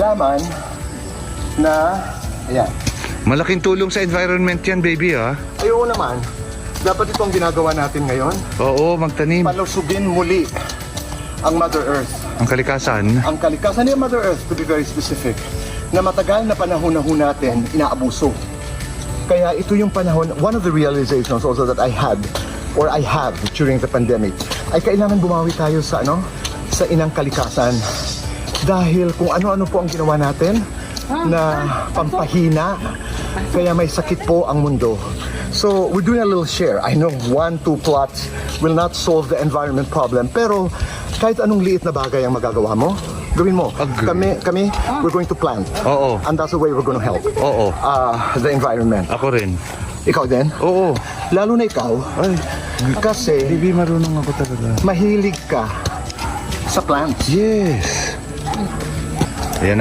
malaman na, ayan. Malaking tulong sa environment yan, baby, ha? Ayun naman, dapat itong ginagawa natin ngayon. Oo, magtanim. Palusugin muli ang Mother Earth. Ang kalikasan. Ang kalikasan ni Mother Earth, to be very specific, na matagal na panahon na ho natin inaabuso. Kaya ito yung panahon, one of the realizations also that I had, or I have during the pandemic, ay kailangan bumawi tayo sa sa inang kalikasan. Dahil kung ano-ano po ang ginawa natin na pampahina, kaya may sakit po ang mundo. So we're doing a little share. I know 1-2 plots will not solve the environment problem, pero kahit anong liit na bagay ang magagawa mo, gawin mo. Agree. Kami, we're going to plant. Oo. And that's the way we're going to help Oo. the environment. Ako rin. Ikaw din? Oo. Lalo na ikaw, Ay, kasi baby, marunong ako talaga. mahilig ka sa plants. Yes. Ayan na.